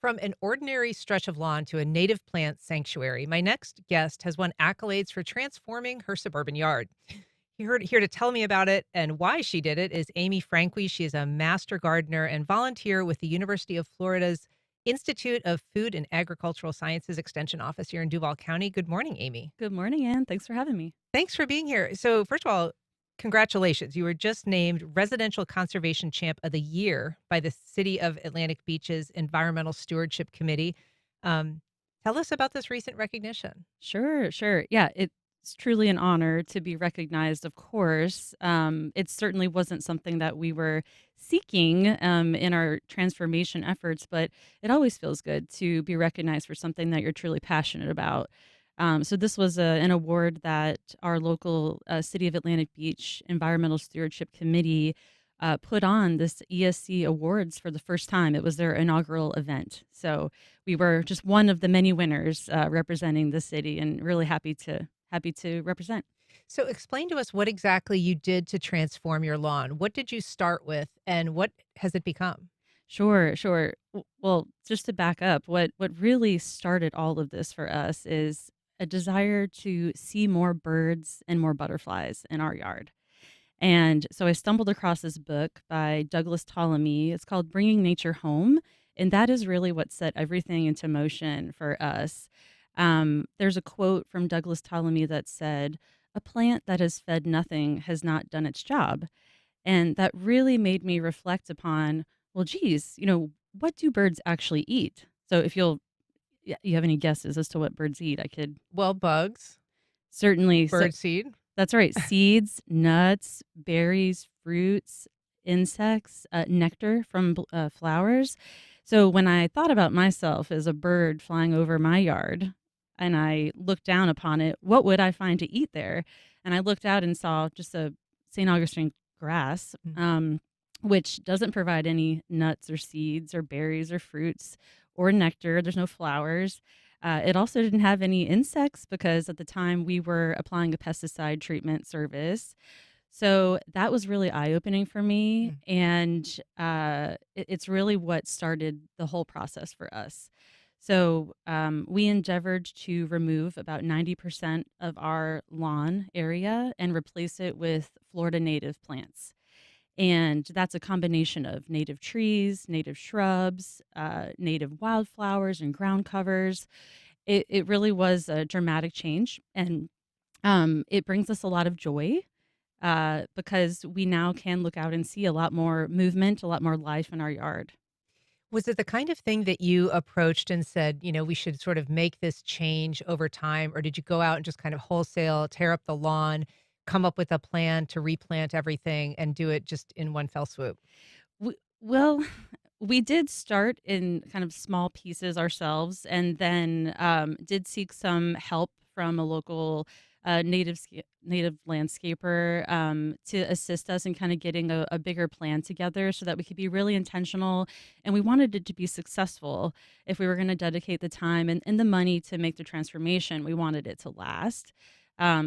From an ordinary stretch of lawn to a native plant sanctuary, my next guest has won accolades for transforming her suburban yard. Here to tell me about it and why she did it is Amy Franqui. She is a master gardener and volunteer with the University of Florida's Institute of Food and Agricultural Sciences Extension Office here in Duval County. Good morning, Amy. Good morning, Ann. Thanks for having me. Thanks for being here. So, first of all, congratulations. You were just named Residential Conservation Champ of the Year by the City of Atlantic Beach's Environmental Stewardship Committee. Um, Tell us about this recent recognition. Sure. Yeah, it's truly an honor to be recognized, of course. It certainly wasn't something that we were seeking in our transformation efforts, but it always feels good to be recognized for something that you're truly passionate about. So this was an award that our local City of Atlantic Beach Environmental Stewardship Committee put on this ESC Awards for the first time. It was their inaugural event. So we were just one of the many winners representing the city, and really happy to represent. So, explain to us what exactly you did to transform your lawn. What did you start with, and what has it become? Sure. Well, just to back up, what really started all of this for us is a desire to see more birds and more butterflies in our yard. And so I stumbled across this book by Douglas Ptolemy. It's called Bringing Nature Home. And that is really what set everything into motion for us. There's a quote from Douglas Ptolemy that said, "A plant that has fed nothing has not done its job." And that really made me reflect upon, well, geez, what do birds actually eat? So if you have any guesses as to what birds eat, I could Well, bugs, certainly. So birdseed. that's right. Seeds, nuts, berries, fruits, insects, nectar from flowers. So when I thought about myself as a bird flying over my yard and I looked down upon it, what would I find to eat there? And I looked out and saw just a St. Augustine grass, which doesn't provide any nuts or seeds or berries or fruits or nectar. There's no flowers. It also didn't have any insects because at the time we were applying a pesticide treatment service. So that was really eye opening for me. Mm. And it's really what started the whole process for us. So we endeavored to remove about 90% of our lawn area and replace it with Florida native plants. And that's a combination of native trees, native shrubs, native wildflowers, and ground covers. It really was a dramatic change, and it brings us a lot of joy because we now can look out and see a lot more movement, a lot more life in our yard. Was it the kind of thing that you approached and said, we should sort of make this change over time? Or did you go out and just kind of wholesale tear up the lawn, come up with a plan to replant everything and do it just in one fell swoop? Well, we did start in kind of small pieces ourselves, and then did seek some help from a local native landscaper to assist us in kind of getting a bigger plan together, so that we could be really intentional. And we wanted it to be successful. If we were going to dedicate the time and the money to make the transformation, we wanted it to last.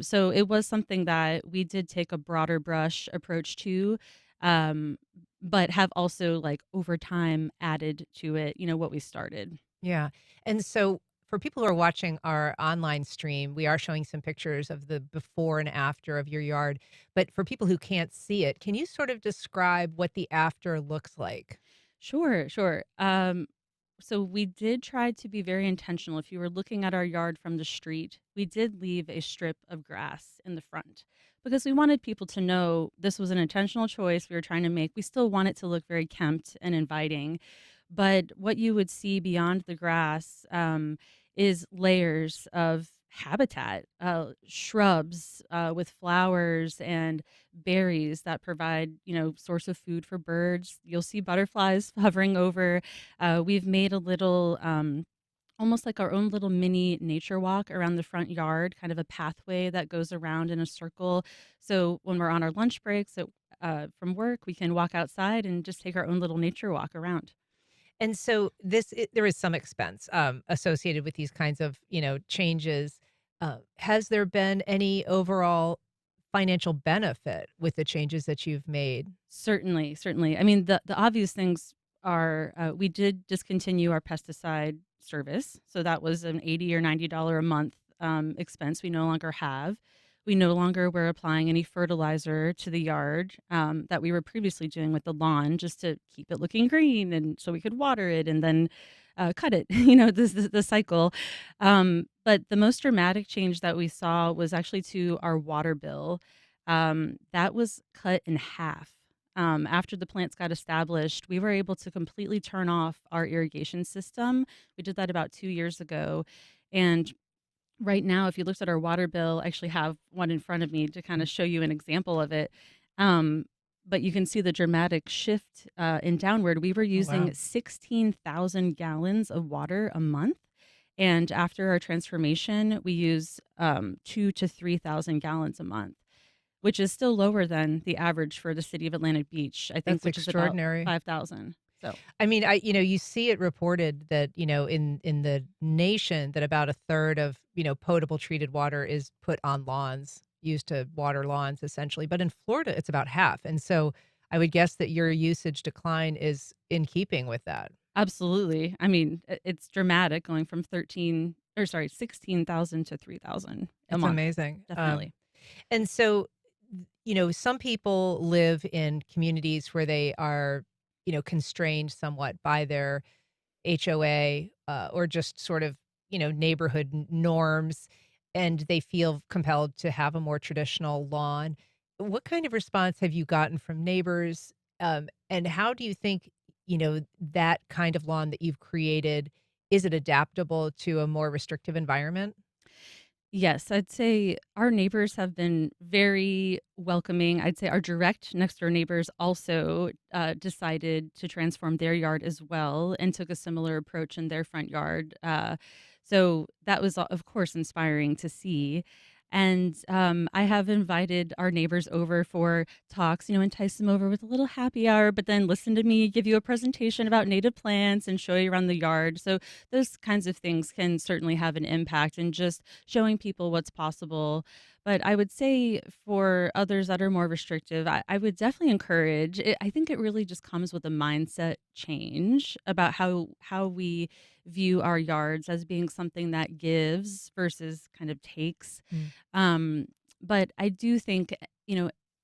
So it was something that we did take a broader brush approach to. Um, but have also, like, over time added to it, what we started. Yeah. And so for people who are watching our online stream, we are showing some pictures of the before and after of your yard. But for people who can't see it, can you sort of describe what the after looks like? Sure. So we did try to be very intentional. If you were looking at our yard from the street, we did leave a strip of grass in the front because we wanted people to know this was an intentional choice we were trying to make. We still want it to look very kempt and inviting. But what you would see beyond the grass is layers of habitat, shrubs with flowers and berries that provide, source of food for birds. You'll see butterflies hovering over. We've made a little, almost like our own little mini nature walk around the front yard, kind of a pathway that goes around in a circle. So when we're on our lunch breaks from work, we can walk outside and just take our own little nature walk around. And so there is some expense associated with these kinds of, changes. Has there been any overall financial benefit with the changes that you've made? Certainly. I mean, the obvious things we did discontinue our pesticide service. So that was an 80 or $90 a month expense we no longer have. We no longer were applying any fertilizer to the yard that we were previously doing with the lawn just to keep it looking green and so we could water it and then cut it, the cycle. But the most dramatic change that we saw was actually to our water bill. That was cut in half. After the plants got established, we were able to completely turn off our irrigation system. We did that about 2 years ago. And right now, if you looked at our water bill, I actually have one in front of me to kind of show you an example of it. Um, but you can see the dramatic shift in downward. We were Oh, wow. using 16,000 gallons of water a month. And after our transformation, we use 2 to 3,000 gallons a month, which is still lower than the average for the city of Atlantic Beach, I think, That's which is about extraordinary. 5,000. So, I mean, you see it reported that, in the nation that about a third of, potable treated water is put on lawns, used to water lawns essentially. But in Florida, it's about half. And so I would guess that your usage decline is in keeping with that. absolutely. I mean, it's dramatic going from 16,000 to 3,000 a It's month. amazing. Definitely. And so, some people live in communities where they are, constrained somewhat by their HOA, or just sort of, neighborhood norms, and they feel compelled to have a more traditional lawn. What kind of response have you gotten from neighbors? And how do you think, that kind of lawn that you've created, is it adaptable to a more restrictive environment? Yes, I'd say our neighbors have been very welcoming. I'd say our direct next door neighbors also decided to transform their yard as well and took a similar approach in their front yard. So that was, of course, inspiring to see. And I have invited our neighbors over for talks, entice them over with a little happy hour, but then listen to me give you a presentation about native plants and show you around the yard. So those kinds of things can certainly have an impact in just showing people what's possible. But I would say for others that are more restrictive, I would definitely encourage it. I think it really just comes with a mindset change about how we view our yards as being something that gives versus kind of takes. Mm. Um, but I do think,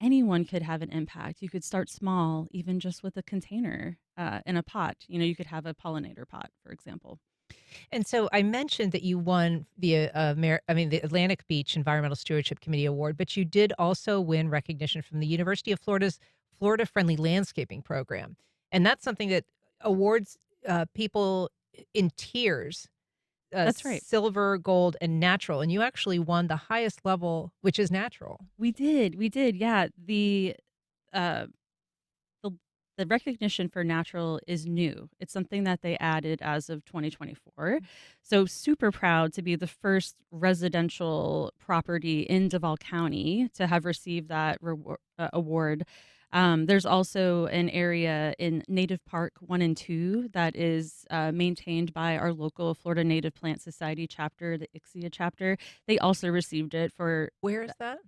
anyone could have an impact. You could start small, even just with a container in a pot. You could have a pollinator pot, for example. And so I mentioned that you won the Atlantic Beach Environmental Stewardship Committee Award, but you did also win recognition from the University of Florida's Florida Friendly Landscaping Program. And that's something that awards people in tiers, That's right. silver, gold, and natural. And you actually won the highest level, which is natural. We did. Yeah. Uh, the the recognition for natural is new. It's something that they added as of 2024. So super proud to be the first residential property in Duval County to have received that award. There's also an area in Native Park 1 and 2 that is maintained by our local Florida Native Plant Society chapter, the ICSIA chapter. They also received it for, Where is that?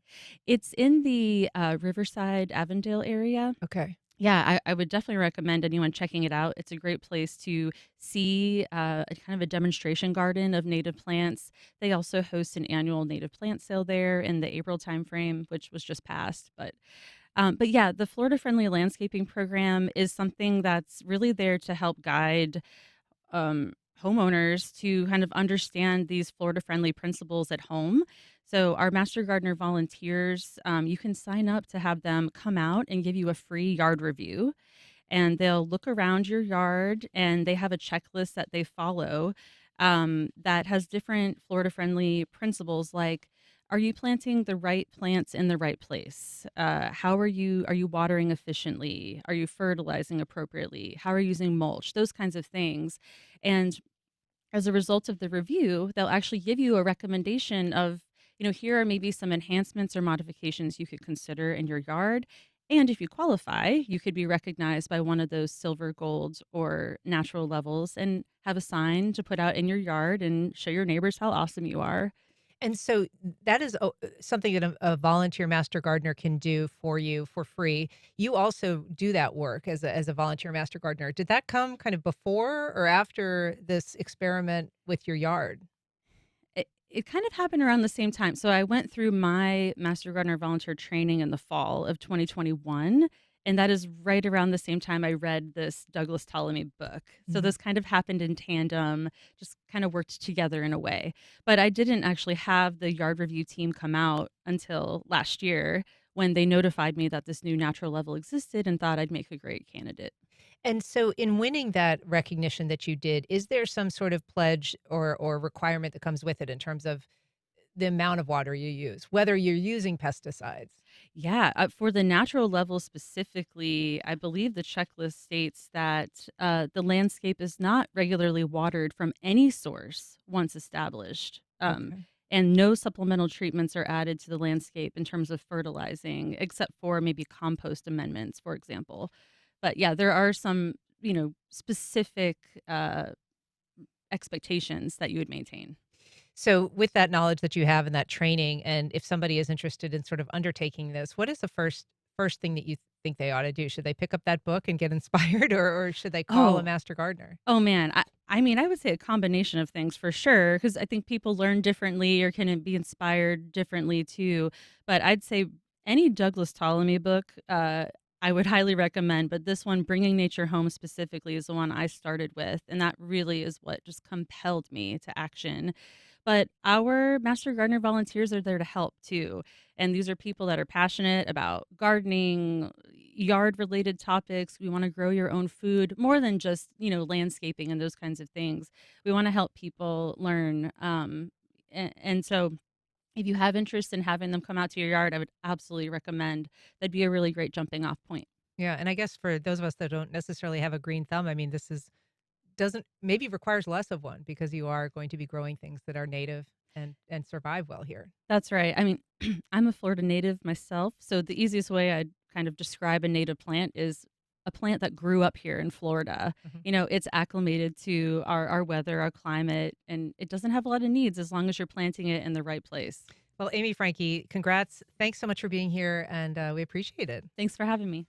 it's in the Riverside, Avondale area. Okay. Yeah, I would definitely recommend anyone checking it out. It's a great place to see a kind of a demonstration garden of native plants. They also host an annual native plant sale there in the April timeframe, which was just passed. But yeah, the Florida Friendly Landscaping Program is something that's really there to help guide homeowners to kind of understand these Florida friendly principles at home. So, our Master Gardener volunteers, you can sign up to have them come out and give you a free yard review. And they'll look around your yard and they have a checklist that they follow that has different Florida friendly principles like, are you planting the right plants in the right place? How are you watering efficiently? Are you fertilizing appropriately? How are you using mulch? Those kinds of things. And as a result of the review, they'll actually give you a recommendation of, here are maybe some enhancements or modifications you could consider in your yard. And if you qualify, you could be recognized by one of those silver, gold, or natural levels and have a sign to put out in your yard and show your neighbors how awesome you are. And so that is something that a volunteer master gardener can do for you for free. You also do that work as a volunteer master gardener. Did that come kind of before or after this experiment with your yard? It kind of happened around the same time. So I went through my Master Gardener volunteer training in the fall of 2021, and that is right around the same time I read this Douglas Ptolemy book. So Mhm. this kind of happened in tandem, just kind of worked together in a way. But I didn't actually have the yard review team come out until last year when they notified me that this new natural level existed and thought I'd make a great candidate. And so in winning that recognition that you did, is there some sort of pledge or requirement that comes with it in terms of the amount of water you use, whether you're using pesticides? Yeah, for the natural level specifically, I believe the checklist states that the landscape is not regularly watered from any source once established. Okay. And no supplemental treatments are added to the landscape in terms of fertilizing, except for maybe compost amendments, for example. But yeah, there are some, specific uh, expectations that you would maintain. So with that knowledge that you have and that training, and if somebody is interested in sort of undertaking this, what is the first thing that you think they ought to do? Should they pick up that book and get inspired, or should they call a Oh, master gardener? Oh, man, I mean, I would say a combination of things for sure, because I think people learn differently or can be inspired differently too, but I'd say any Douglas Ptolemy book, I would highly recommend, but this one, Bringing Nature Home specifically, is the one I started with, and that really is what just compelled me to action. But our Master Gardener volunteers are there to help too, and these are people that are passionate about gardening, yard-related topics. We wanna grow your own food more than just, landscaping and those kinds of things. We wanna help people learn, and so if you have interest in having them come out to your yard, I would absolutely recommend. That'd be a really great jumping off point. Yeah, and I guess for those of us that don't necessarily have a green thumb, I mean, this is doesn't maybe requires less of one because you are going to be growing things that are native and survive well here. That's right. I mean, I'm a Florida native myself, so the easiest way I'd kind of describe a native plant is a plant that grew up here in Florida. Mhm. It's acclimated to our weather, our climate, and it doesn't have a lot of needs as long as you're planting it in the right place. Well, Amy Frankie, congrats. Thanks so much for being here, and we appreciate it. Thanks for having me.